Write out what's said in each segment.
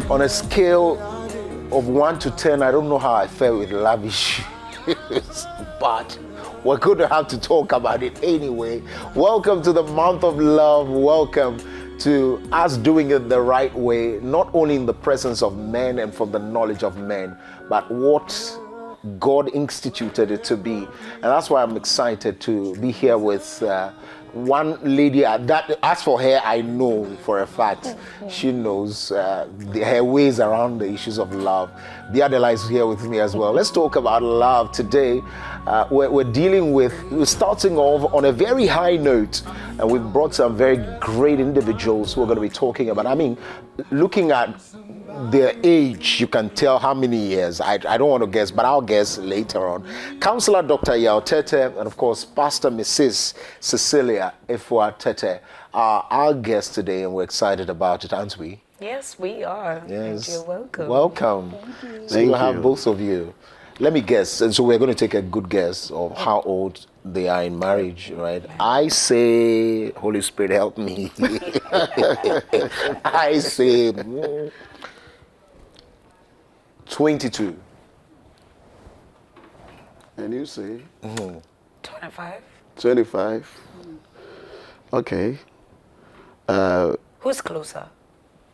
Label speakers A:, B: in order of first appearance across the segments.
A: On a scale of 1 to 10, I don't know how I felt with love issues, but we're going to have to talk about it anyway. Welcome to the month of love. Welcome to us doing it the right way, not only in the presence of men and from the knowledge of men, but what God instituted it to be. And that's why I'm excited to be here with one lady that, as for her, I know for a fact she knows her ways around the issues of love. Biadela is here with me as well. Let's talk about love today. We're starting off on a very high note, and we've brought some very great individuals who are going to be talking about, looking at their age, you can tell how many years. I don't want to guess, but I'll guess later on. Counselor Dr. Yao Tete, and of course, Pastor Mrs. Cecilia Efua Tete are our guests today, and we're excited about it, aren't we?
B: Yes, we are.
A: Yes.
B: You're welcome.
A: Welcome.
B: Thank you.
A: So we'll have both of you. Let me guess, and so we're going to take a good guess of how old they are in marriage, right? I say, Holy Spirit, help me. I say 22.
C: And you say?
B: 25.
C: 25. Okay.
B: Who's closer?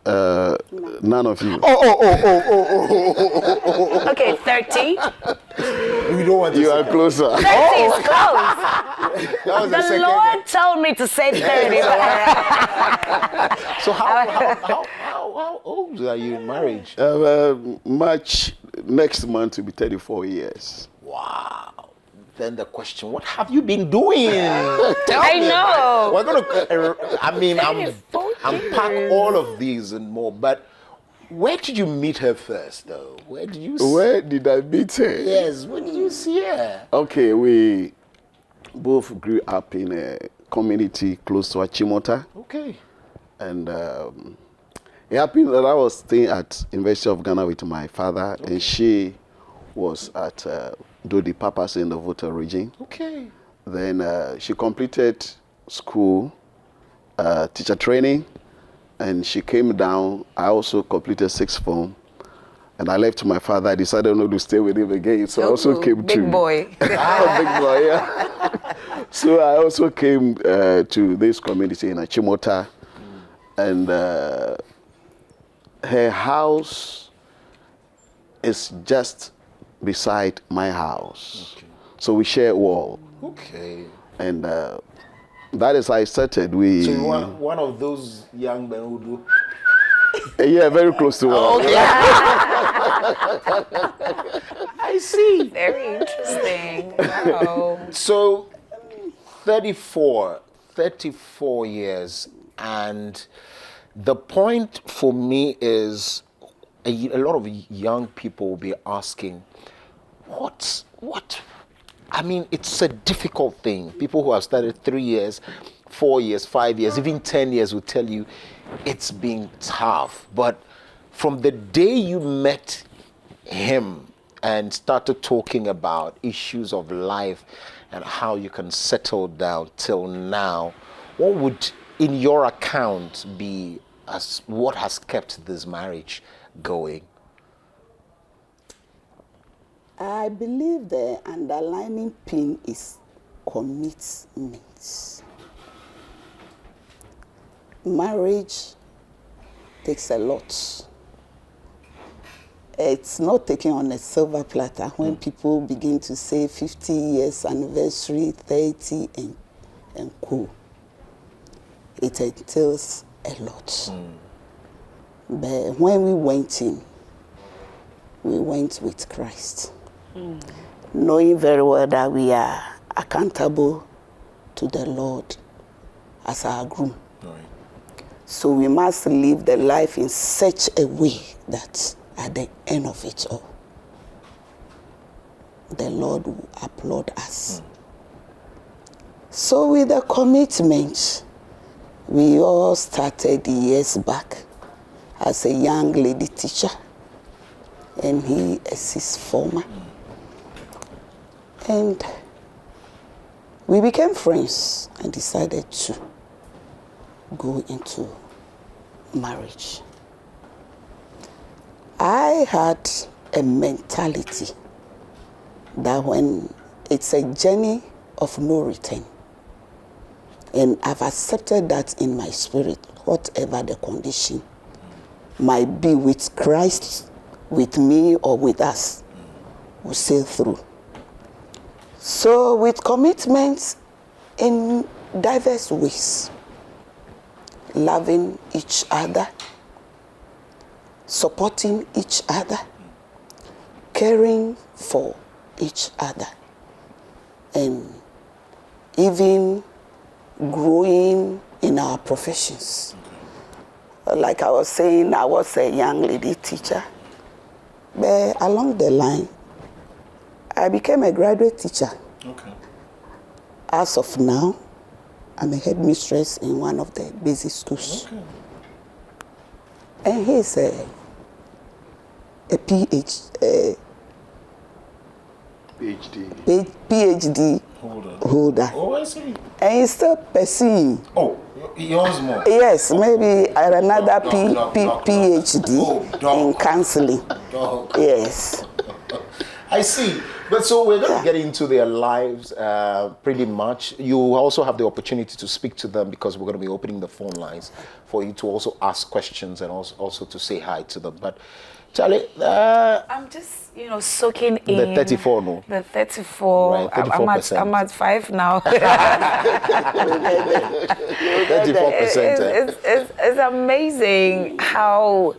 C: None of you.
B: Okay, 30.
A: We don't want to.
C: You are closer.
B: 30 is close.
A: The
B: Lord told me to say 30.
A: So how old are you in marriage?
C: March next month will be 34 years.
A: Wow. Then the question, what have you been doing?
B: I know.
A: We're going to, unpack all of these and more, but where did you meet her first, though? Where did I meet her? Yes, where did you see her?
C: Okay, we both grew up in a community close to Achimota.
A: Okay.
C: And it happened that I was staying at University of Ghana with my father, and she was at Dodi Papas in the Volta region.
A: Okay.
C: Then she completed school, teacher training, and she came down. I also completed sixth form, and I left my father. I decided not to stay with him again, so I also came to...
B: Big boy.
C: Big boy, yeah. So I also came to this community in Achimota, and her house is just beside my house. Okay. So we share a wall.
A: Okay.
C: And that is how I started.
A: So you were one of those young men who do...
C: Yeah, very close to one.
A: Okay. I see.
B: Very interesting. Wow.
A: So 34 years, and the point for me is a lot of young people will be asking, what? It's a difficult thing. People who have started 3 years, 4 years, 5 years, even 10 years will tell you it's been tough. But from the day you met him and started talking about issues of life and how you can settle down till now, what would, in your account, be as what has kept this marriage going?
D: I believe the underlining pin is commitment. Marriage takes a lot. It's not taken on a silver platter when people begin to say 50 years anniversary, 30 and co. It entails a lot. But when we went in, we went with Christ. Knowing very well that we are accountable to the Lord as our groom.
A: Right.
D: So we must live the life in such a way that at the end of it all, the Lord will applaud us. So with the commitment, we all started years back as a young lady teacher, and he as his former. And we became friends and decided to go into marriage. I had a mentality that when it's a journey of no return, and I've accepted that in my spirit, whatever the condition might be with Christ, with me or with us, we'll sail through. So with commitments in diverse ways, loving each other, supporting each other, caring for each other, and even growing in our professions. Like I was saying, I was a young lady teacher, but along the line, I became a graduate teacher.
A: Okay.
D: As of now, I'm a headmistress in one of the basic schools.
A: Okay.
D: And he's a PhD holder.
A: Oh, I see.
D: And he's still pursuing.
A: Oh, yours more.
D: Yes, maybe another
A: Doc.
D: PhD in counseling.
A: Doc.
D: Yes.
A: I see. But so we're going to get into their lives pretty much. You also have the opportunity to speak to them because we're going to be opening the phone lines for you to also ask questions and also to say hi to them. But Charlie,
B: I'm just, soaking in.
A: The 34, no?
B: The 34.
A: Right, 34%.
B: I'm at 5 now.
A: 34%.
B: It's amazing how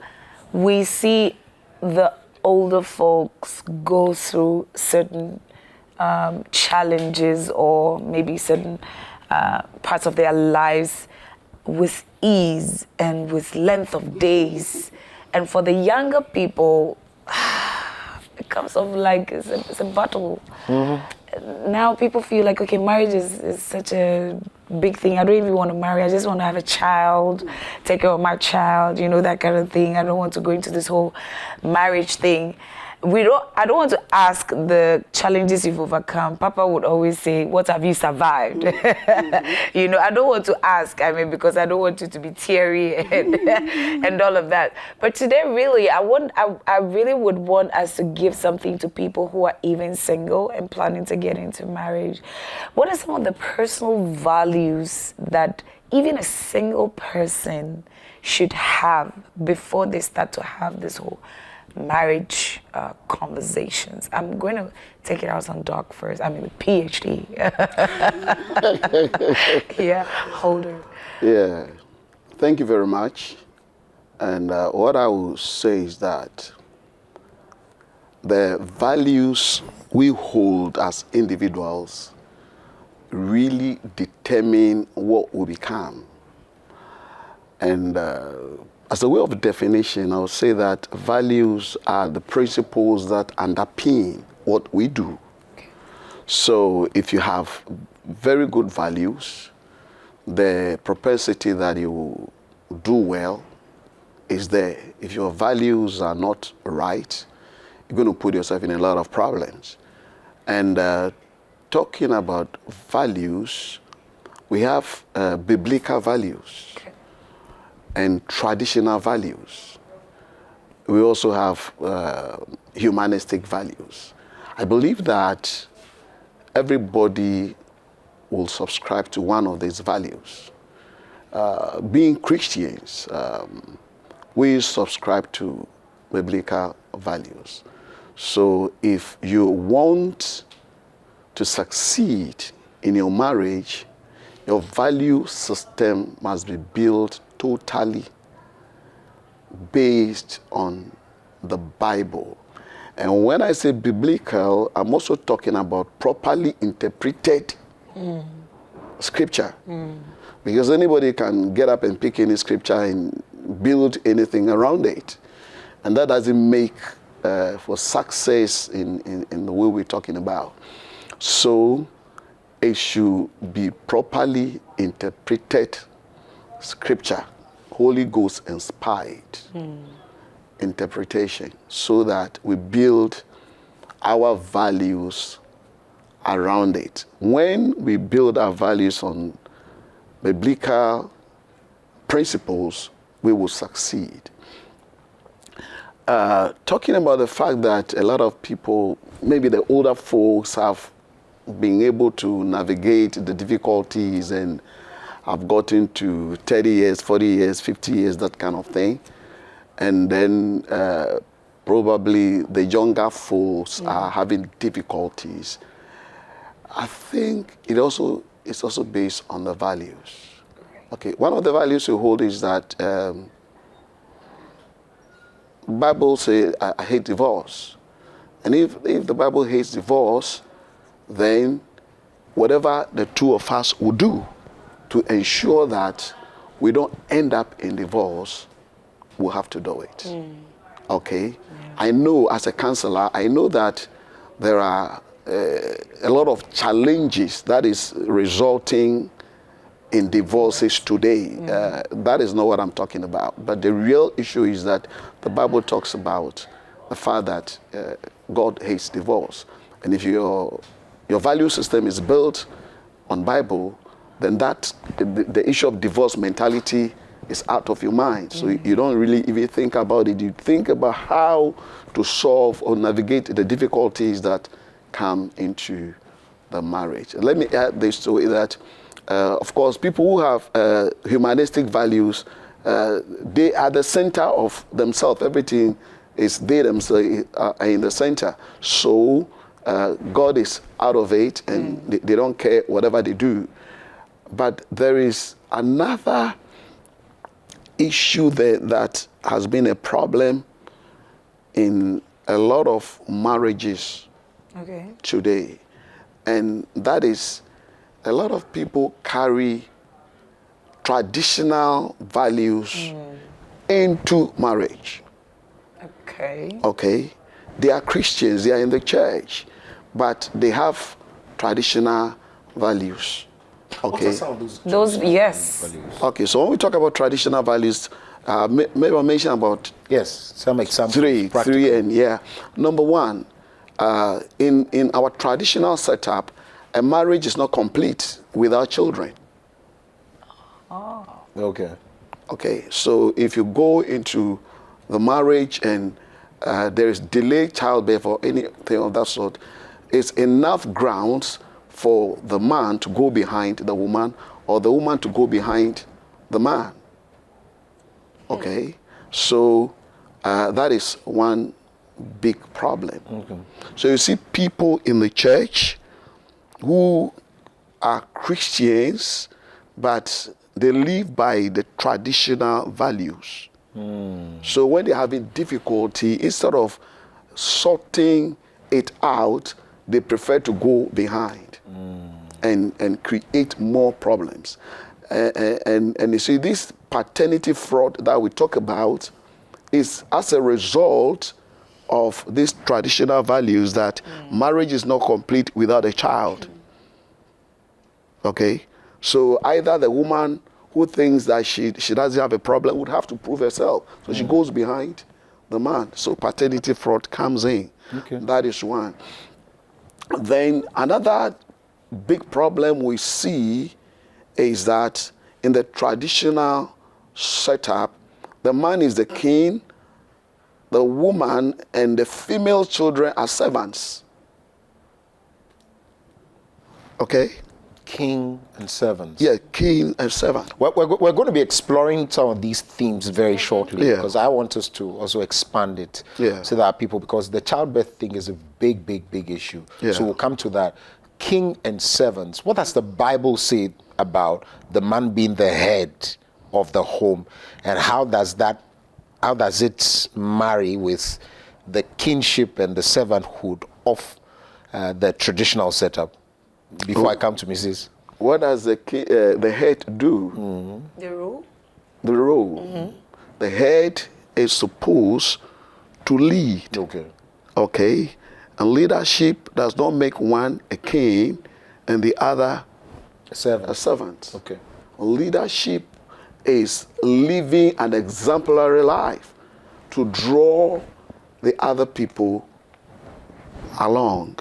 B: we see the older folks go through certain challenges or maybe certain parts of their lives with ease and with length of days. And for the younger people, it comes off like it's a battle. Mm-hmm. Now people feel like, okay, marriage is such a big thing. I don't even want to marry. I just want to have a child, take care of my child, that kind of thing. I don't want to go into this whole marriage thing. I don't want to ask the challenges you've overcome. Papa would always say, what have you survived? Mm-hmm. I don't want to ask, because I don't want you to be teary and all of that. But today, really, I really would want us to give something to people who are even single and planning to get into marriage. What are some of the personal values that even a single person should have before they start to have this whole marriage conversations? I'm going to take it out on Doc first. The PhD. Yeah, holder.
C: Yeah, thank you very much. And what I will say is that the values we hold as individuals really determine what we become. And as a way of definition, I would say that values are the principles that underpin what we do. Okay. So if you have very good values, the propensity that you do well is there. If your values are not right, you're going to put yourself in a lot of problems. And talking about values, we have biblical values. Okay. And traditional values. We also have humanistic values. I believe that everybody will subscribe to one of these values. Being Christians, we subscribe to biblical values. So if you want to succeed in your marriage, your value system must be built totally based on the Bible. And when I say biblical, I'm also talking about properly interpreted scripture. Because anybody can get up and pick any scripture and build anything around it. And that doesn't make for success in the way we're talking about. So it should be properly interpreted scripture, Holy Ghost inspired interpretation, so that we build our values around it. When we build our values on biblical principles, we will succeed. talking about the fact that a lot of people, maybe the older folks, have been able to navigate the difficulties and have gotten to 30 years, 40 years, 50 years, that kind of thing. And then probably the younger folks are having difficulties. I think it's also based on the values. Okay, one of the values we hold is that Bible says, I hate divorce. And if the Bible hates divorce, then whatever the two of us will do to ensure that we don't end up in divorce, we'll have to do it. Okay? Yeah. I know, as a counselor, I know that there are a lot of challenges that is resulting in divorces today. That is not what I'm talking about. But the real issue is that the Bible talks about the fact that God hates divorce. And if your value system is built on Bible, then that the issue of divorce mentality is out of your mind. So you don't really even think about it. You think about how to solve or navigate the difficulties that come into the marriage. Let me add this to it, that of course, people who have humanistic values, they are the center of themselves. Everything is they themselves are in the center. So God is out of it, and they don't care whatever they do. But there is another issue there that has been a problem in a lot of marriages today. And that is, a lot of people carry traditional values into marriage. Okay. They are Christians, they are in the church, but they have traditional values. Okay.
B: Those yes.
A: Values?
C: Okay, so when we talk about traditional values, maybe I'll mention about
A: some examples.
C: Three, and yeah. Number one, in our traditional setup, a marriage is not complete without children.
A: Oh. Okay.
C: Okay, so if you go into the marriage and there is delayed childbirth or anything of that sort, it's enough grounds for the man to go behind the woman or the woman to go behind the man. Okay, so that is one big problem. Okay. So you see people in the church who are Christians, but they live by the traditional values. So when they're having difficulty, instead of sorting it out, they prefer to go behind and create more problems. And you see, this paternity fraud that we talk about is as a result of these traditional values that marriage is not complete without a child. Okay? So either the woman who thinks that she doesn't have a problem would have to prove herself. So she goes behind the man. So paternity fraud comes in. Okay. That is one. Then another big problem we see is that in the traditional setup, the man is the king, the woman and the female children are servants. Okay?
A: King and servants.
C: Yeah, king and servant.
A: We're going to be exploring some of these themes very shortly, because I want us to also expand it so that people, because the childbirth thing is a big, big, big issue. Yeah. So we'll come to that. King and servants. What does the Bible say about the man being the head of the home, and how does it marry with the kingship and the servanthood of the traditional setup? Before I come to Mrs.
C: What does the head do?
B: The role?
C: The role. The head is supposed to lead.
A: Okay.
C: Okay? And leadership does not make one a king and the other a servant.
A: Okay.
C: Leadership is living an exemplary life to draw the other people along.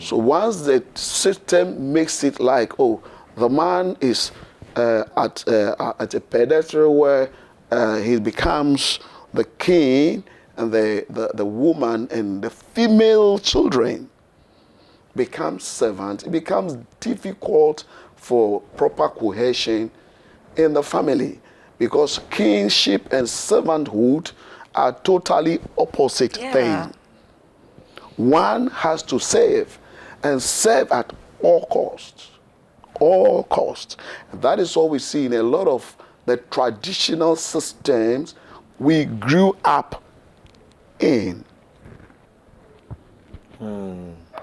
C: So once the system makes it like, oh, the man is at a pedestal where he becomes the king and the woman and the female children become servants, it becomes difficult for proper cohesion in the family, because kingship and servanthood are totally opposite things. One has to serve, and serve at all costs. All costs. That is what we see in a lot of the traditional systems we grew up in.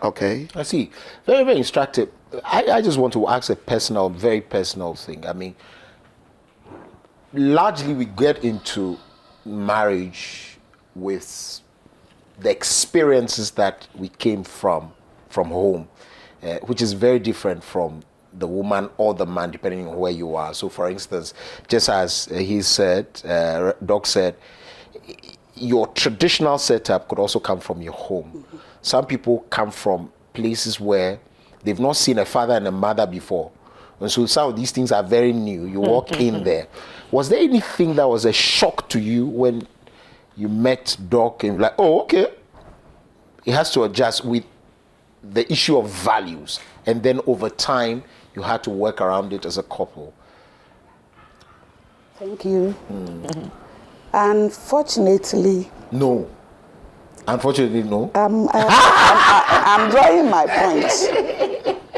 C: Okay.
A: I see. Very, very instructive. I just want to ask a personal, very personal thing. I mean, largely we get into marriage with the experiences that we came from home, which is very different from the woman or the man, depending on where you are. So, for instance, just as he said, Doc said, your traditional setup could also come from your home. Some people come from places where they've not seen a father and a mother before. And so some of these things are very new. You walk in there. Was there anything that was a shock to you when you met Doc and like, oh, okay, it has to adjust with the issue of values, and then over time you had to work around it as a couple?
D: Thank you. Unfortunately,
A: no. Unfortunately, no.
D: I'm drawing my point.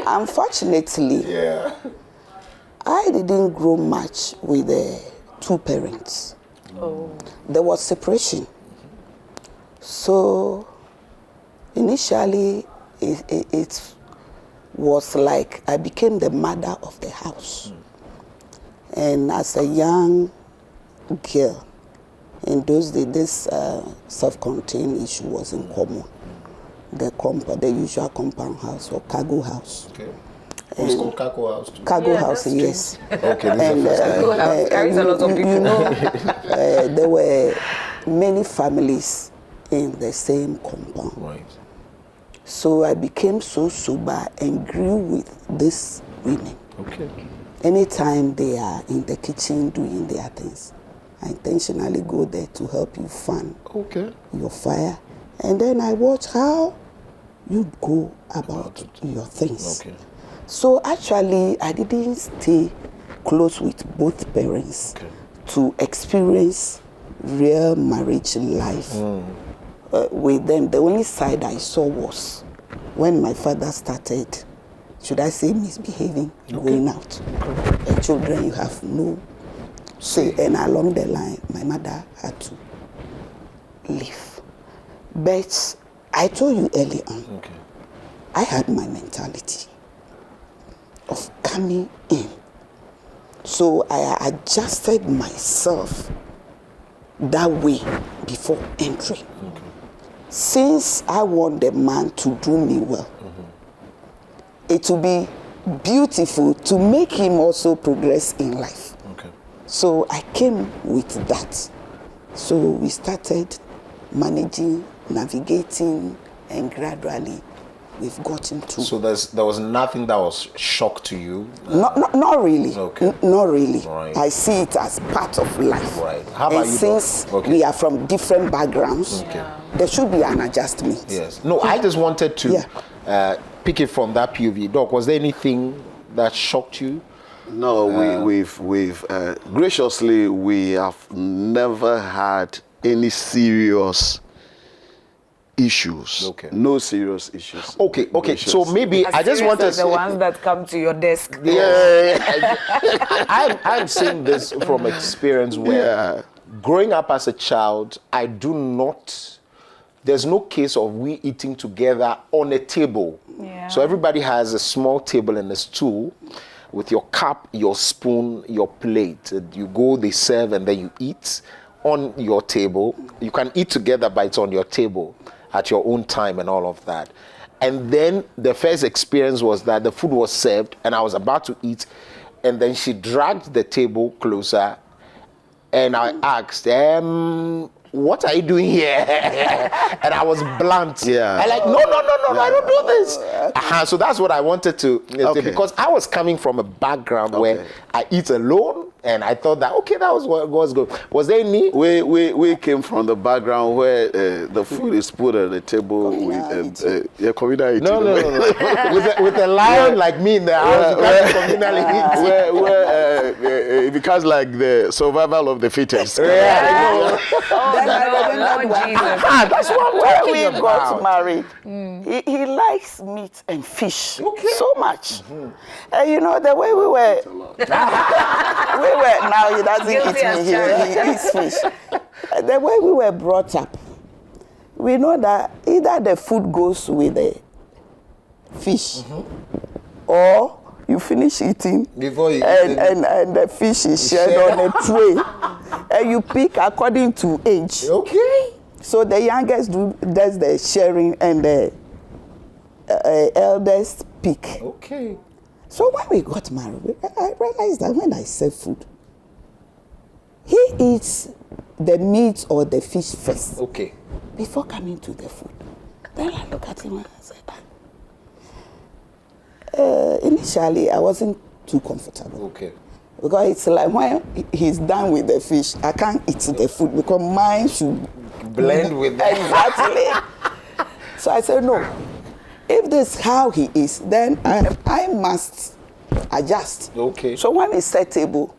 D: Unfortunately, I didn't grow much with two parents. There was separation. So initially, it was like I became the mother of the house. And as a young girl, in those days, this self-contained issue wasn't common. The usual compound house or cargo house.
A: Okay. It's called cargo house too.
D: Cargo house, yes.
A: Okay, this is the first time.
B: Cargo house carries a lot of people.
D: You know, there were many families in the same compound.
A: Right.
D: So I became so sober and grew with these women.
A: Okay.
D: Anytime they are in the kitchen doing their things, I intentionally go there to help you fan your fire. And then I watch how you go about your things.
A: Okay.
D: So actually, I didn't stay close with both parents to experience real marriage life with them. The only side I saw was when my father started, should I say, misbehaving, going out. The children, you have no say. And along the line, my mother had to leave. But I told you early on, I had my mentality of coming in. So I adjusted myself that way before entering. Since I want the man to do me well, it will be beautiful to make him also progress in life. So I came with that. So we started managing, navigating, and gradually we've gotten to.
A: So there was nothing that was shock to you?
D: Not really. Not really.
A: Right.
D: I see it as part of life.
A: Right. How about
D: and
A: you,
D: since we are from different backgrounds, there should be an adjustment.
A: Yes. No, I just wanted to pick it from that POV. Doc, was there anything that shocked you?
C: No, we've graciously, we have never had any serious issues. No serious issues.
A: Okay. So maybe I just want to say
B: the ones that come to your desk.
A: I'm saying this from experience where growing up as a child, there's no case of we eating together on a table. So everybody has a small table and a stool with your cup, your spoon, your plate. You go, they serve, and then you eat on your table. You can eat together, but it's on your table at your own time and all of that. And then the first experience was that the food was served and I was about to eat, and then she dragged the table closer and I asked, what are you doing here? And I was blunt. I like, no, I don't do this. So that's what I wanted to, because I was coming from a background where I eat alone And I thought that, okay, that was what was good. Was there any?
C: We came from the background where the food is put on the table with communal eating.
A: No. with a lion like me in the house, you can't communally eat.
C: It becomes like the survival of the fittest.
A: Yeah.
B: Jesus.
A: That's what I'm
E: When
A: talking
E: we
A: about.
E: got married, he likes meat and fish so much. And you know, the way we were, now he doesn't
B: Guilty
E: eat
B: as
E: meat, he eats fish. The way we were brought up, we know that either the food goes with the fish or you finish eating
A: Before you
E: and the fish is shared on a tray and you pick according to age.
A: Okay.
E: So the youngest does the sharing and the eldest pick.
A: Okay.
E: So when we got married, I realized that when I serve food, he eats the meat or the fish first
A: Okay.
E: before coming to the food. Then I look at him and I said, initially I wasn't too comfortable.
A: Okay.
E: Because it's like when he's done with the fish, I can't eat the food because mine should
A: Blend with that.
E: Exactly. So I said, no. If this is how he is, then I must adjust.
A: Okay.
E: So when we set table,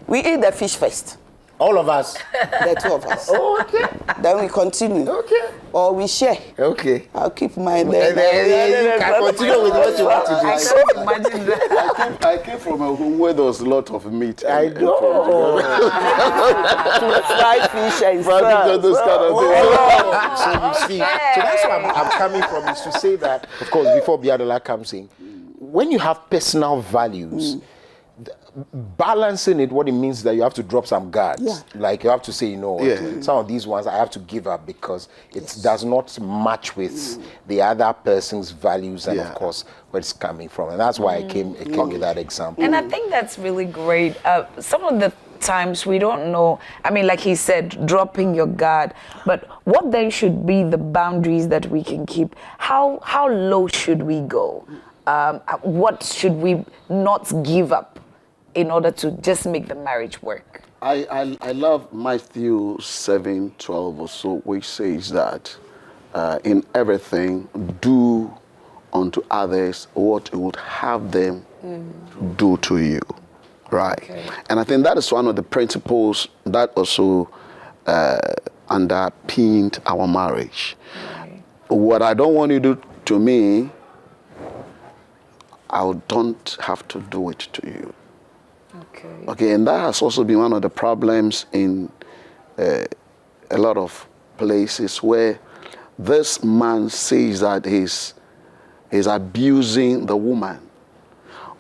E: we eat the fish first,
A: All of us.
E: the two of us.
A: Oh, okay.
E: Then we continue.
A: Okay.
E: Or we share.
A: Okay.
E: I'll keep mine
A: And
E: there.
A: then you can continue with what you want to do.
B: I can't imagine that.
C: I came from a home where there was a lot of meat.
A: I know.
E: Fry fish and
C: Those kind of things.
A: So you see, so that's where I'm coming from, is to say that, of course, before Biadola comes in, when you have personal values, balancing it, what it means is that you have to drop some guards.
E: Yeah.
A: Like you have to say, you know,
C: Yeah.
A: some of these ones I have to give up because it does not match with the other person's values and,
C: Yeah.
A: of course, where it's coming from. And that's why I came with that example.
B: And I think that's really great. Some of the times we don't know, I mean, like he said, dropping your guard, but what then should be the boundaries that we can keep? How low should we go? What should we not give up in order to just make the marriage work?
C: I love Matthew 7:12 or so, which says that in everything, do unto others what you would have them do to you. Right.
B: Okay.
C: And I think that is one of the principles that also underpinned our marriage.
B: Right.
C: What I don't want you to do to me, I don't have to do it to you.
B: Okay.
C: Okay, and that has also been one of the problems in a lot of places where this man says that he's abusing the woman,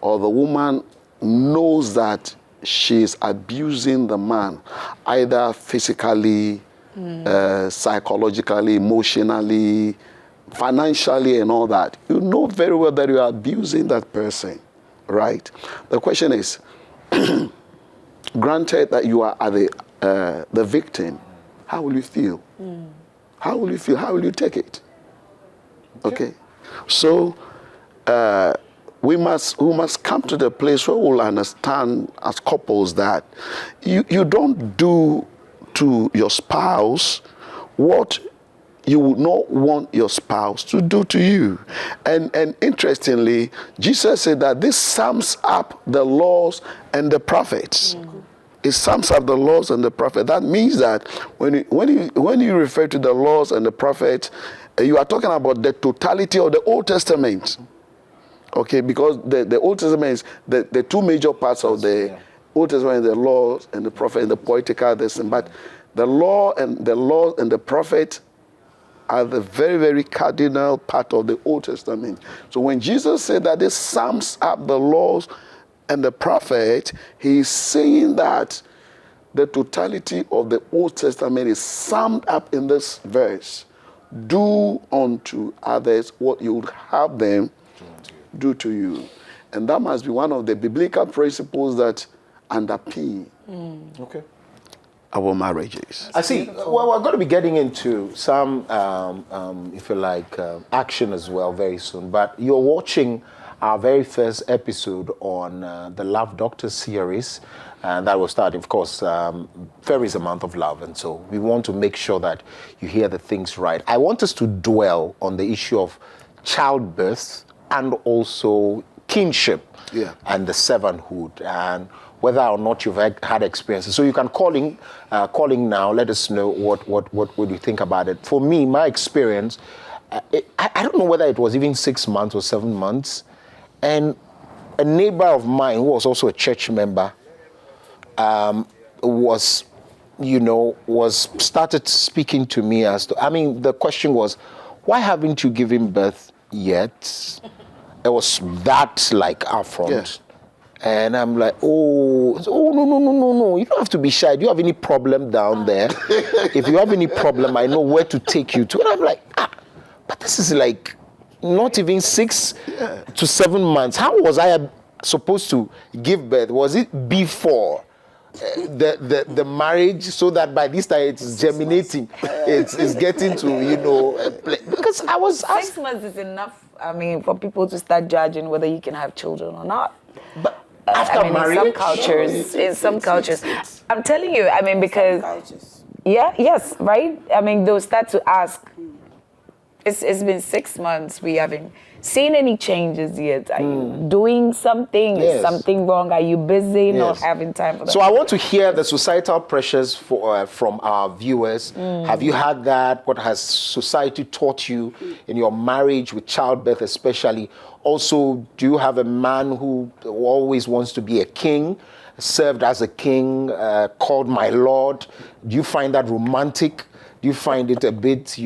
C: or the woman knows that she's abusing the man, either physically, psychologically, emotionally, financially, and all that. You know very well that you are abusing that person, right? The question is, granted that you are the victim, how will you feel? How will you feel? How will you take it? Okay. So we must come to the place where we'll understand as couples that you don't do to your spouse what you would not want your spouse to do to you. And interestingly, Jesus said that this sums up the laws and the prophets. It sums up the laws and the prophets. That means that when you refer to the laws and the prophets, you are talking about the totality of the Old Testament. Okay, because the Old Testament is the two major parts of the Old Testament, the laws and the prophet and the poetical, but the law and the prophet are the very, very cardinal part of the Old Testament. So when Jesus said that this sums up the laws and the prophet, he's saying that the totality of the Old Testament is summed up in this verse. Do unto others what you would have them do to you. And that must be one of the biblical principles that underpin our marriages.
A: I see. Well, we're going to be getting into some, if you like, action as well very soon. But you're watching our very first episode on the Love Doctor series. And that will start, of course, February is a month of love. And so we want to make sure that you hear the things right. I want us to dwell on the issue of childbirth and also kinship and the servanthood, and whether or not you've had experiences. So you can call in now. Let us know what you think about it. For me, my experience, I don't know whether it was even 6 months or 7 months, and a neighbor of mine who was also a church member was started speaking to me as to, the question was, why haven't you given birth yet? It was that like upfront. Yeah. And I'm like, no, you don't have to be shy. Do you have any problem down there? If you have any problem, I know where to take you to. And I'm like, but this is like not even 6 to 7 months. How was I supposed to give birth? Was it before the marriage, so that by this time it's germinating, it's getting to, because I was
B: 6 months is enough, for people to start judging whether you can have children or not.
A: But after marriage?
B: In some cultures, I'm telling you, because yes, right? They'll start to ask. It's been 6 months. We haven't seen any changes yet. Are you doing something? Is something wrong? Are you busy? Not having time for that?
A: So I want to hear the societal pressures from our viewers. Have you had that? What has society taught you in your marriage with childbirth, especially? Also, do you have a man who always wants to be a king, served as a king, called my lord? Do you find that romantic? Do you find it a bit,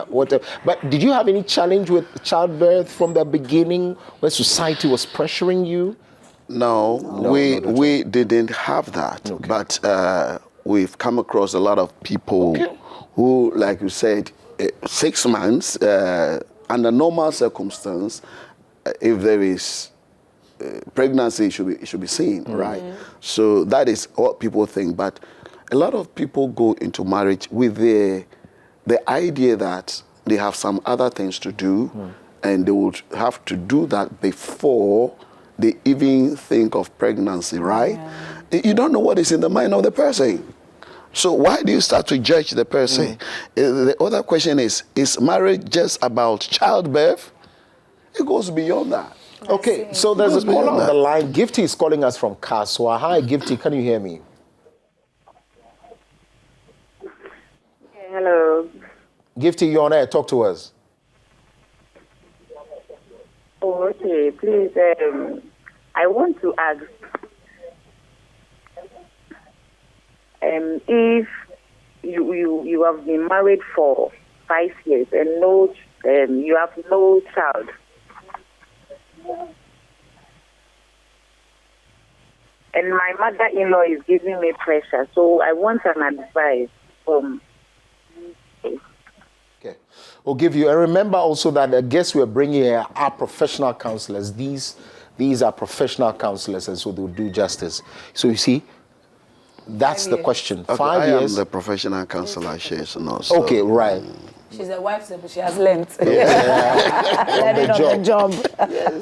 A: whatever? But did you have any challenge with childbirth from the beginning, where society was pressuring you?
C: No, we didn't have that. Okay. But we've come across a lot of people who, like you said, 6 months, under normal circumstance, if there is pregnancy, it should be seen, right? So that is what people think. But a lot of people go into marriage with the idea that they have some other things to do, and they would have to do that before they even think of pregnancy, right? Yeah. You don't know what is in the mind of the person. So why do you start to judge the person? The other question is marriage just about childbirth? It goes beyond that.
A: Okay, so there's a caller on the line. Gifty is calling us from Kaswa. Hi, Gifty, can you hear me?
F: Hello.
A: Gifty, you're on air. Talk to us.
F: Oh, okay. Please, I want to ask if you have been married for 5 years and you have no child, and my mother-in-law is giving me pressure, so I want an advice from.
A: Okay, we'll give you. And remember also that the guests we're bringing here are professional counselors. These are professional counselors, and so they'll do justice. So you see, that's the question.
C: Okay,
A: 5 years.
C: I am the professional counselor. She's not. So.
A: Okay, right.
B: She's a wife, but she has learned.
A: Learning on the job.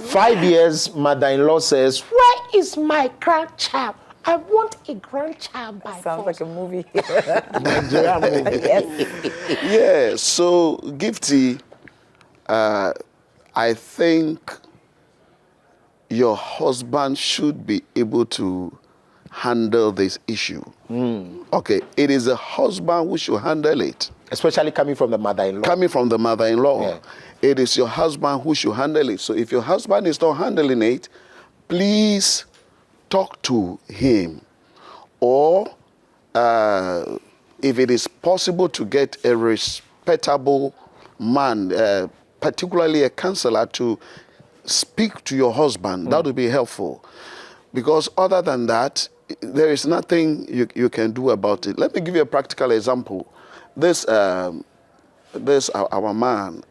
A: 5 years, mother-in-law says, "Where is my grandchild? I want a grandchild by
B: Sounds
A: force."
B: like a movie.
A: Nigerian movie.
B: Yes.
C: Yeah, so Gifty, I think your husband should be able to handle this issue. Okay, it is the husband who should handle it.
A: Especially coming from the mother-in-law.
C: Coming from the mother-in-law.
A: Yeah.
C: It is your husband who should handle it. So if your husband is not handling it, please talk to him. Or if it is possible to get a respectable man, particularly a counselor, to speak to your husband, that would be helpful. Because other than that, there is nothing you can do about it. Let me give you a practical example. This our man,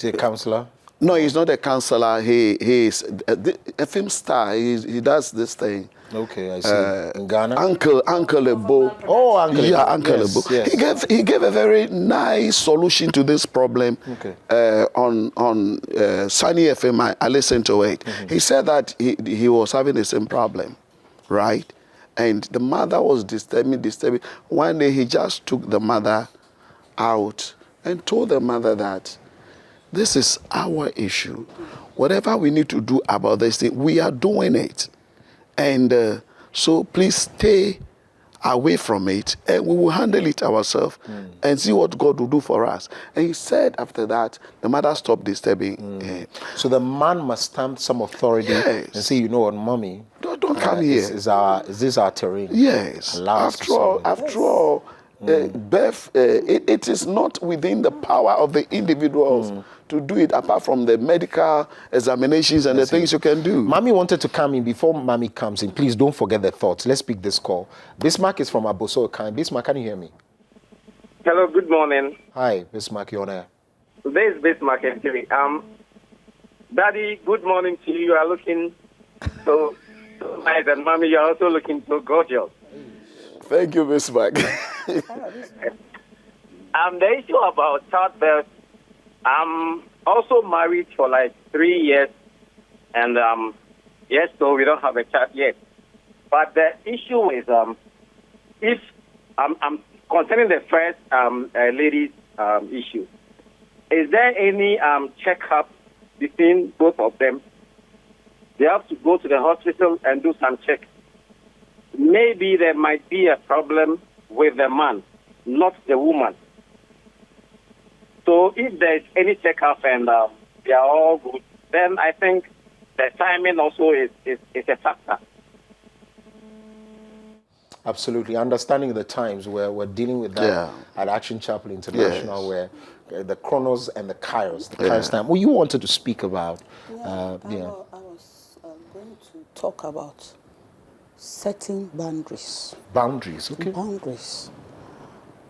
A: The counselor?
C: No, he's not a counselor. He is a film star. He does this thing.
A: Okay, I see. In Ghana?
C: Uncle Ebo.
A: Oh, Uncle
C: Yeah,
A: Ebo.
C: Uncle
A: Yes,
C: Ebo.
A: yes.
C: He gave a very nice solution to this problem.
A: Okay.
C: On Sunny FM, I listened to it. He said that he was having the same problem, right? And the mother was disturbing. One day he just took the mother out and told the mother that this is our issue. Whatever we need to do about this thing, we are doing it. And so please stay away from it and we will handle it ourselves and see what God will do for us. And he said after that, the mother stopped disturbing.
A: So the man must stamp some authority and say, you know what, mommy,
C: Don't come here.
A: Is this our terrain?
C: Yes.
A: Allow us
C: After all, birth, it is not within the power of the individuals to do it, apart from the medical examinations and the things you can do.
A: Mommy wanted to come in. Before Mommy comes in, please don't forget the thoughts. Let's pick this call. Bismarck is from Aboso. Bismarck, can you hear me?
G: Hello, good morning.
A: Hi, Bismarck, you're on air.
G: This is Bismarck and Terry. Daddy, good morning to you. You are looking so nice, and Mommy, you are also looking so gorgeous.
C: Thank you, Bismarck.
G: The issue about childbirth, I'm also married for like 3 years, and yes, so we don't have a child yet. But the issue is, if I'm concerning the first lady's issue, is there any checkup between both of them? They have to go to the hospital and do some checks. Maybe there might be a problem with the man, not the woman. So if there's any checkup and they are all good, then I think the timing also is a factor.
A: Absolutely. Understanding the times where we're dealing with that at Action Chapel International, where the chronos and the kairos, kairos time. Well, you wanted to speak about.
D: I was going to talk about setting boundaries.
A: Boundaries, okay.
D: Boundaries.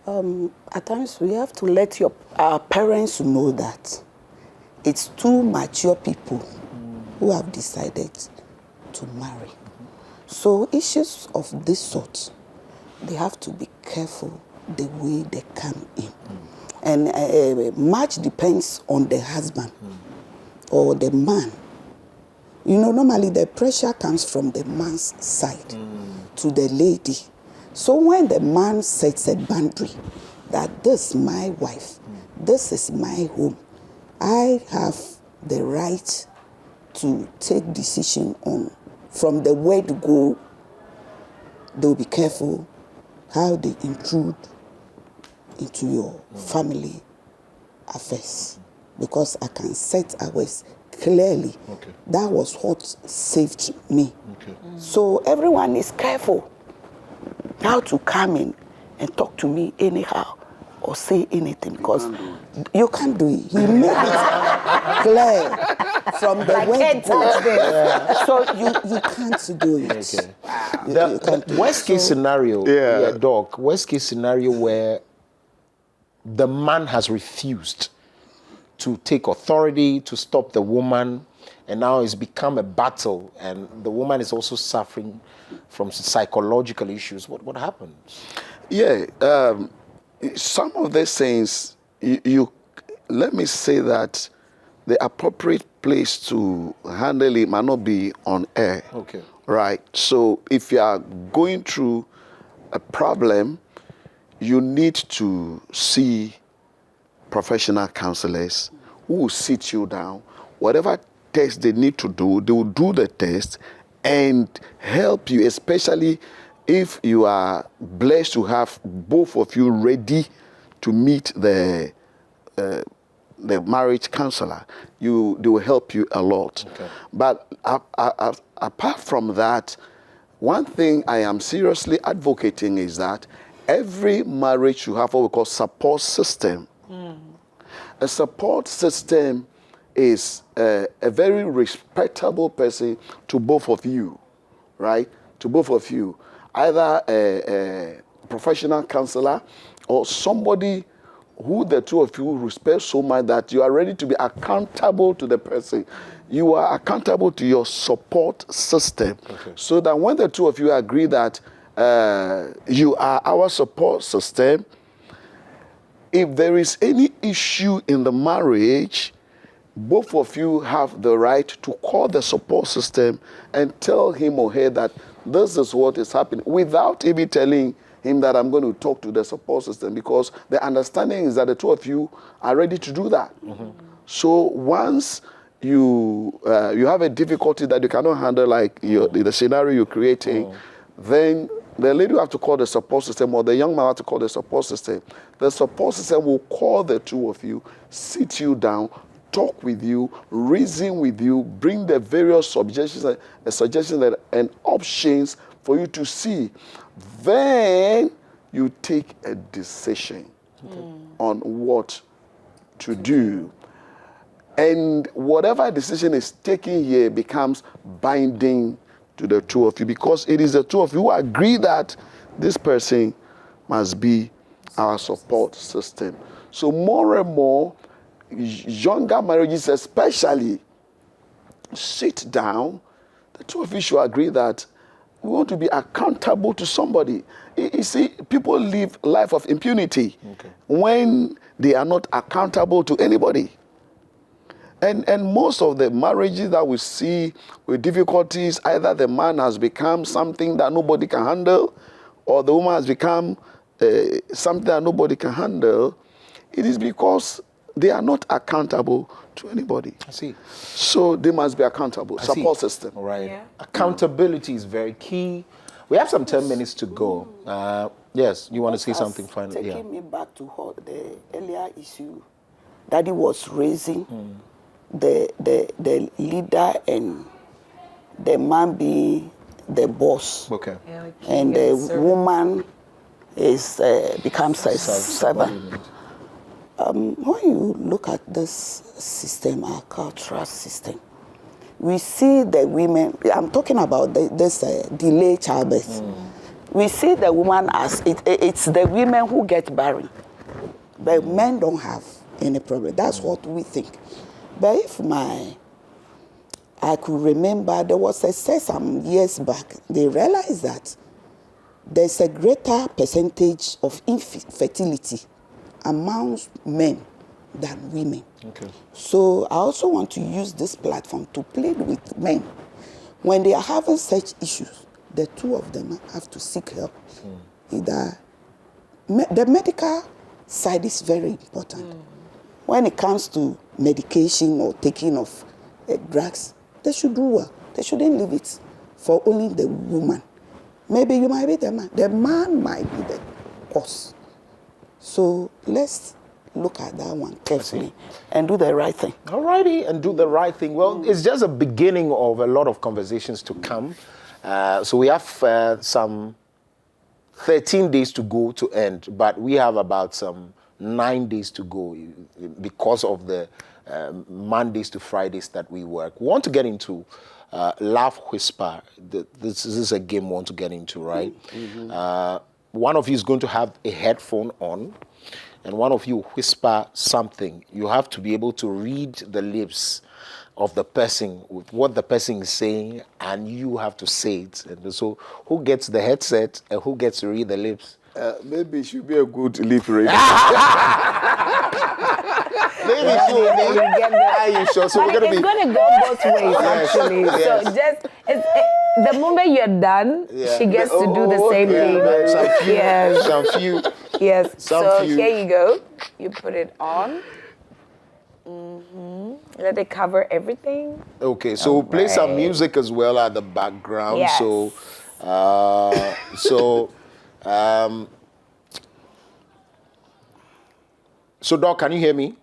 D: At times we have to let our parents know that it's two mature people who have decided to marry. So issues of this sort, they have to be careful the way they come in. And much depends on the husband or the man. You know, normally the pressure comes from the man's side to the lady. So when the man sets a boundary that this is my wife, this is my home, I have the right to take decision on from the word go. They'll be careful how they intrude into your family affairs, because I can set ours clearly.
A: Okay.
D: That was what saved me.
A: Okay.
D: So everyone is careful how to come in and talk to me anyhow or say anything, because you can't do it. He made it clear from the word go. So you can't do it.
A: Okay.
D: You can't do
A: Worst case scenario, Doc, worst case scenario where the man has refused to take authority to stop the woman, and now it's become a battle, and the woman is also suffering from psychological issues. What happens?
C: Yeah, some of these things, you let me say that the appropriate place to handle it might not be on air.
A: Okay.
C: Right. So if you are going through a problem, you need to see professional counselors who will sit you down. Whatever test they need to do, they will do the test and help you, especially if you are blessed to have both of you ready to meet the marriage counselor. They will help you a lot.
A: Okay.
C: But apart from that, one thing I am seriously advocating is that every marriage should have what we call support system. A support system is a very respectable person to both of you, right? To both of you. Either a professional counselor or somebody who the two of you respect so much that you are ready to be accountable to the person. You are accountable to your support system.
A: Okay.
C: So that when the two of you agree that you are our support system, if there is any issue in the marriage, both of you have the right to call the support system and tell him or her that this is what is happening without even telling him that I'm going to talk to the support system, because the understanding is that the two of you are ready to do that. Mm-hmm. So once you have a difficulty that you cannot handle, like the scenario you're creating, then the lady will have to call the support system, or the young man will have to call the support system. The support system will call the two of you, sit you down, talk with you, reason with you, bring the various suggestions and options for you to see. Then you take a decision on what to do. And whatever decision is taken here becomes binding to the two of you, because it is the two of you who agree that this person must be our support system. So more and more, younger marriages especially, sit down, the two of you should agree that we want to be accountable to somebody. You see, people live life of impunity when they are not accountable to anybody. And most of the marriages that we see with difficulties, either the man has become something that nobody can handle, or the woman has become something that nobody can handle. It is because they are not accountable to anybody.
A: I see.
C: So they must be accountable. Support system.
A: All right.
B: Yeah.
A: Accountability is very key. We have some 10 minutes to go. Yes, you want to say something finally?
E: Taking me back to the earlier issue, Daddy was raising the leader and the man being the boss.
A: Okay.
B: Yeah, like
E: And
B: king
E: the
B: servant.
E: woman becomes a servant. When you look at this system, our cultural system, we see the women, I'm talking about this delayed childbirth. We see the woman as, it's the women who get barren. But men don't have any problem. That's what we think. But if I could remember, there was a say some years back, they realized that there's a greater percentage of infertility amongst men than women.
A: Okay.
E: So I also want to use this platform to plead with men. When they are having such issues, the two of them have to seek help. Either the medical side is very important. When it comes to medication or taking of drugs, they should do well. They shouldn't leave it for only the woman. Maybe you might be the man. The man might be the cause. So let's look at that one carefully and do the right thing.
A: All righty, and do the right thing. Well, it's just a beginning of a lot of conversations to come. So we have some 13 days to go to end, but we have about some 9 days to go because of the Mondays to Fridays that we work. We want to get into Laugh Whisper. This is a game we want to get into, right? One of you is going to have a headphone on, and one of you whisper something. You have to be able to read the lips of the person, with what the person is saying, and you have to say it. And so who gets the headset and who gets to read the lips?
C: Maybe it should be a good lip reader.
A: Maybe she will be. Are you sure? So we're
B: It's going to go both ways, actually.
A: yes.
B: So just, the moment you're done, she gets to do the same thing.
A: Some few.
B: Yes.
A: Some few.
B: Yes.
A: Some
B: So
A: few.
B: here you go. You put it on. Let it cover everything.
A: Okay, so we'll play some music as well at the background.
B: Yes.
A: So Doc, can you hear me?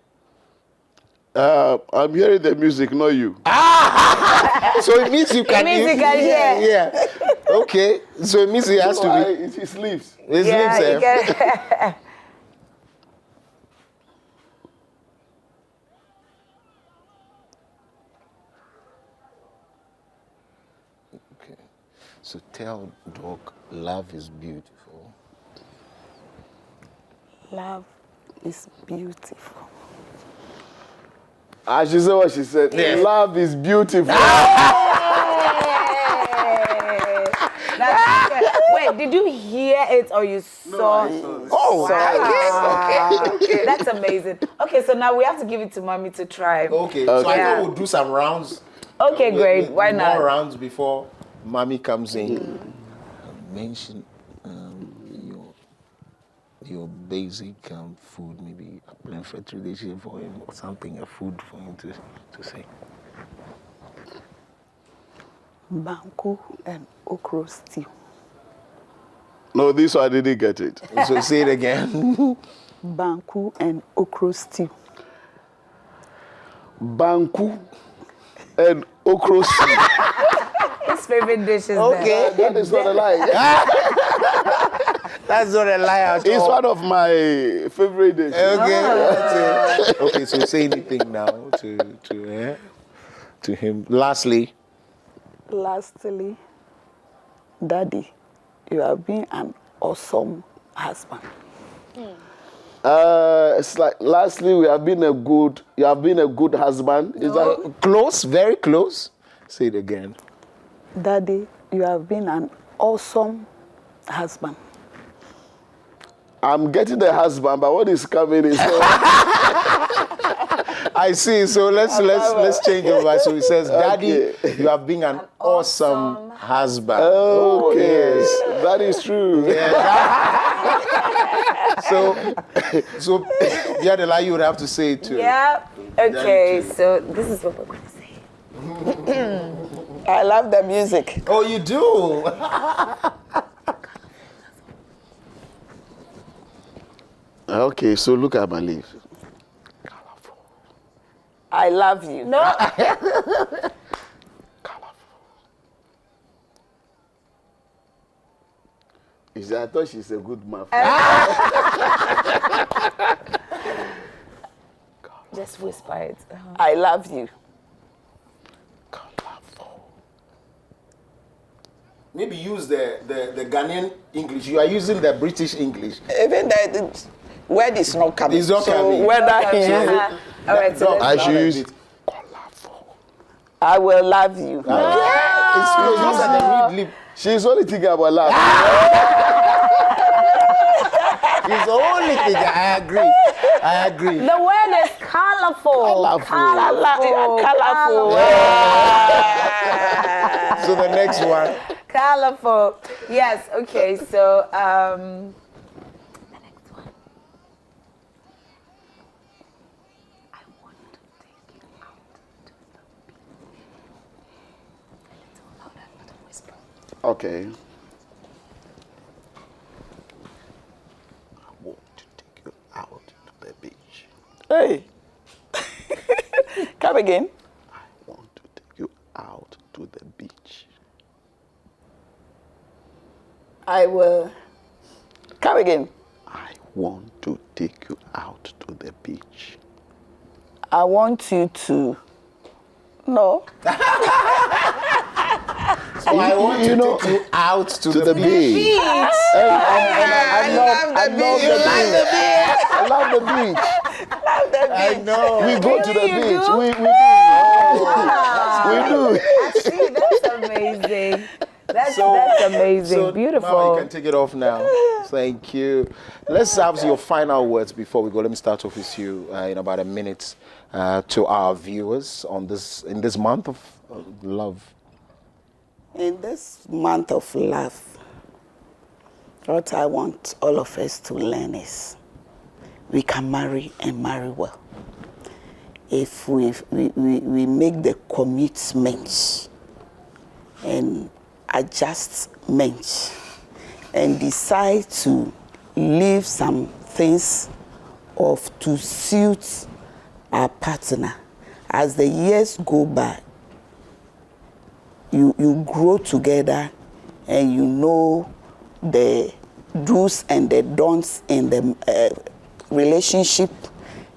C: I'm hearing the music, not you.
A: So it means you can.
B: It means you can hear.
A: Yeah. Okay. So it means it has to be.
C: It's his lips.
A: His
B: Yeah,
A: lips,
B: you can.
A: Okay. So tell Doc, love is beautiful.
B: Love
E: is beautiful.
C: She said what she said.
A: Yes.
C: Love is beautiful.
B: Wait, did you hear it or you saw?
A: Oh, okay.
B: That's amazing. Okay, so now we have to give it to mommy to try.
A: Okay, so I
C: Okay.
A: thought we'll do some rounds.
B: Okay, great. Why not?
A: More rounds before mommy comes in. Mention your basic food, maybe a plan for tradition for him or something, a food for him to say.
E: Banku and okra stew.
C: No, this one I didn't get it.
A: So say it again.
E: Banku and okra stew.
C: Banku and okra stew.
B: His favorite dish is
A: Okay.
C: That is not a lie.
A: That's not a lie at
C: It's
A: all.
C: one of my favorite dishes.
A: Okay. That's it. Okay, so say anything now to him. Lastly,
E: Daddy, you have been an awesome husband.
C: It's like lastly, you have been a good husband. Is that
A: close, very close. Say it again.
E: Daddy, you have been an awesome husband.
C: I'm getting a husband, but what is coming is
A: I see. So let's change over. So he says, Daddy,
C: Okay.
A: you have been an awesome husband.
C: okay.
A: Yes.
C: That is true.
A: So yeah, the lie you would have to say it too.
B: Yeah. Okay, so this is what we're going to say.
E: I love the music.
A: Oh, you do?
C: Okay, so look at my leaf.
E: I love you.
B: No.
C: I thought she's a good mom.
B: Just whisper it.
E: I love you.
A: Maybe use the Ghanaian English. You are using the British English.
E: Even the word is not coming.
A: It's not
E: so
A: coming.
E: whether
B: All right, so
C: I
B: let's
C: should
A: Not a
C: use
A: bit.
E: I will love you.
A: It's close. Those are the read lip.
C: she's only thinking about love.
A: It's the only thing. I agree.
B: the word is colorful.
E: Colorful.
A: So the next one.
B: Colorful. Yes, okay, so the next one. I want to take you out to the beach. A little louder, not a whisper.
C: Okay.
A: I want to take you out to the beach.
E: Hey. Come again.
C: I want to take you out to the beach.
E: I will. Come again.
C: I want to take you out to the beach.
E: I want you to. No.
A: So I want to take you out to the beach.
C: beach.
E: I love the beach.
C: I love the beach.
A: I know.
C: We go to the
B: you
C: beach.
B: do?
C: We do.
B: See, that's amazing. That's amazing.
A: So
B: Beautiful.
A: Now you can take it off now. Thank you. Let's have your final words before we go. Let me start off with you in about a minute to our viewers on in this month of love.
E: In this month of love, what I want all of us to learn is we can marry and marry well. If we make the commitment and adjustment and decide to leave some things off to suit our partner, as the years go by, you grow together and you know the do's and the don'ts in the relationship,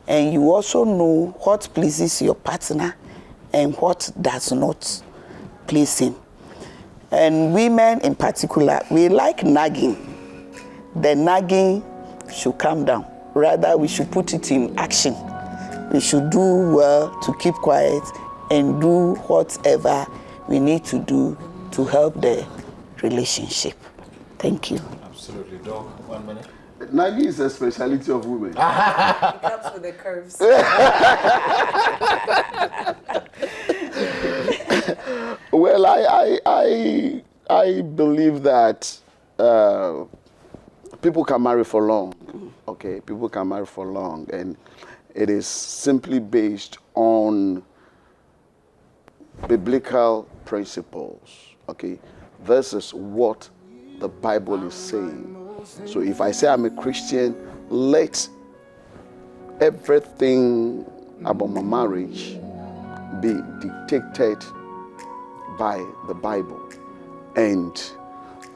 E: and you also know what pleases your partner and what does not please him. And women in particular, we like nagging. The nagging should come down. Rather, we should put it in action. We should do well to keep quiet and do whatever we need to do to help the relationship. Thank you.
A: Absolutely, Doc. 1 minute.
C: Nagi is a speciality of women.
B: It comes with the curves.
C: Well, I believe that people can marry for long. Okay, people can marry for long, and it is simply based on biblical principles. Okay, this is what the Bible is saying. So if I say I'm a Christian, let everything about my marriage be dictated by the Bible, and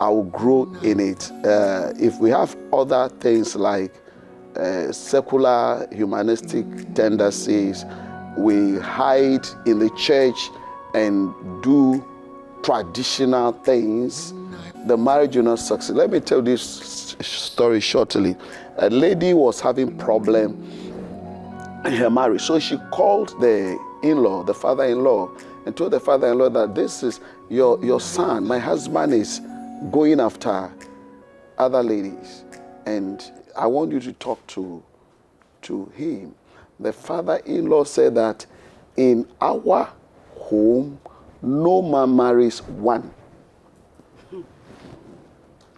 C: I will grow in it. If we have other things like secular humanistic tendencies, we hide in the church and do traditional things, the marriage will not succeed. Let me tell this story shortly. A lady was having problem in her marriage, so she called the in-law, the father-in-law, and told the father-in-law that this is your son. My husband is going after other ladies, and I want you to talk to him. The father-in-law said that in our home, no man marries one.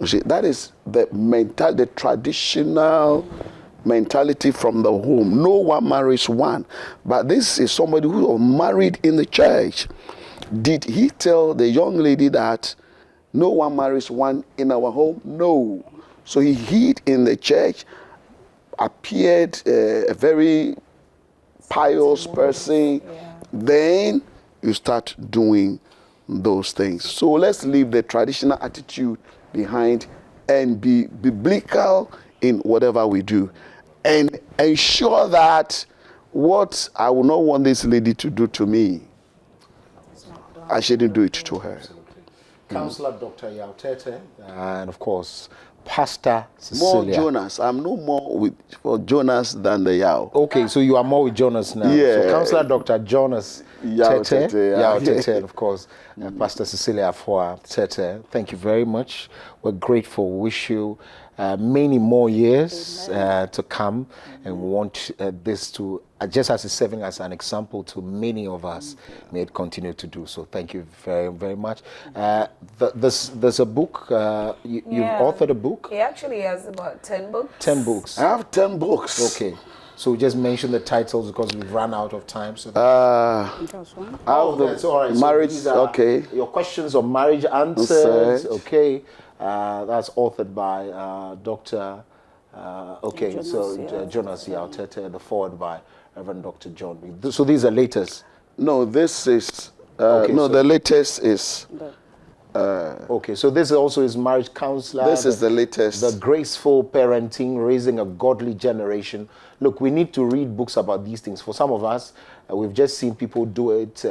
C: You see, that is the traditional mentality from the home. No one marries one. But this is somebody who was married in the church. Did he tell the young lady that no one marries one in our home? No. So he hid in the church, appeared a very pious person. Yeah. Then you start doing those things. So let's leave the traditional attitude behind and be biblical in whatever we do, and ensure that what I will not want this lady to do to me, I shouldn't do it to her.
A: Counselor Dr. Yao Tete, and of course, Pastor Cecilia.
C: More Jonas. I'm no more for Jonas than the Yao.
A: Okay, so you are more with Jonas now.
C: Yeah.
A: So Counselor Dr. Jonas
C: Yao
A: Tete,
C: yeah.
A: Yao Tete, and of course, Pastor Cecilia Afua Tete. Thank you very much. We're grateful. We wish you many more years to come, and we want this to, just as it's serving as an example to many of us, may it continue to do so. Thank you very, very much. There's a book, you've authored a book?
B: He actually has about 10 books.
A: 10 books.
C: I have 10 books.
A: Okay. So just mention the titles because we've run out of time. So
C: that's
A: all right.
C: Marriage,
A: So
C: okay.
A: Your questions on marriage answered. Okay. That's authored by Dr. Jonas Yao Tete, the forward by Reverend Dr. John. So these are latest?
C: No, this is, the latest is...
A: okay, so this also is Marriage Counselor.
C: This is the latest.
A: The Graceful Parenting, Raising a Godly Generation. Look, we need to read books about these things. For some of us, we've just seen people do it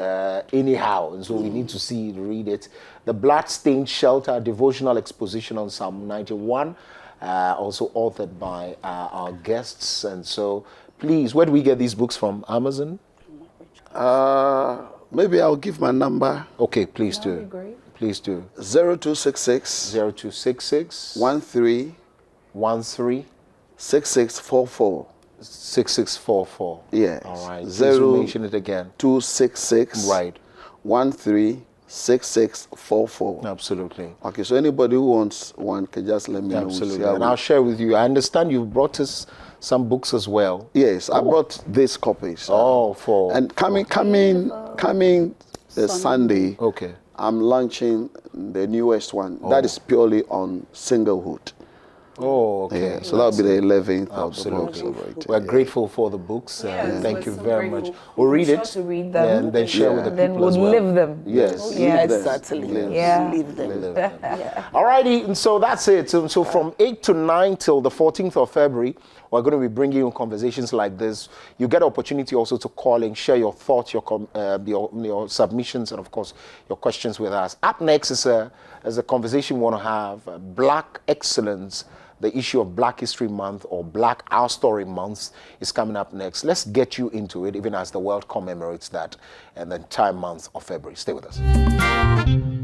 A: anyhow, and so we need to read it. The Bloodstained Shelter, Devotional Exposition on Psalm 91, also authored by our guests. And so, please, where do we get these books from? Amazon?
C: Maybe I'll give my number.
A: Okay, please do.
B: That'd be great.
A: Please do.
C: 0266
A: 0266
C: 13 6644.
A: 6644.
C: Yes.
A: All right. Please mention it again.
C: 266
A: Right.
C: 136644.
A: Absolutely.
C: Okay, so anybody who wants one can just let me know.
A: Absolutely. And I'll share with you. I understand you've brought us some books as well.
C: Yes, I brought these copies. And coming Sunday.
A: Okay.
C: I'm launching the newest one. That is purely on singlehood.
A: Oh, okay.
C: Yeah, so that'll be the 11th
A: Absolutely.
C: of the book.
A: We're grateful for the books. Thank you
B: so
A: very
B: grateful.
A: much. We'll read it.
B: To read them.
A: And then share with the
B: then
A: people
B: we'll
A: as well.
B: live them.
A: Yes.
E: Exactly.
B: Yeah.
E: Leave them.
A: Alrighty, and so that's it. So from 8 to 9 till the 14th of February, we're going to be bringing you conversations like this. You get an opportunity also to call and share your thoughts, your submissions, and of course your questions with us. Up next is a conversation we want to have: Black excellence The issue of Black History Month or Black Our Story Month is coming up next. Let's get you into it, even as the world commemorates that and the entire month of February. Stay with us.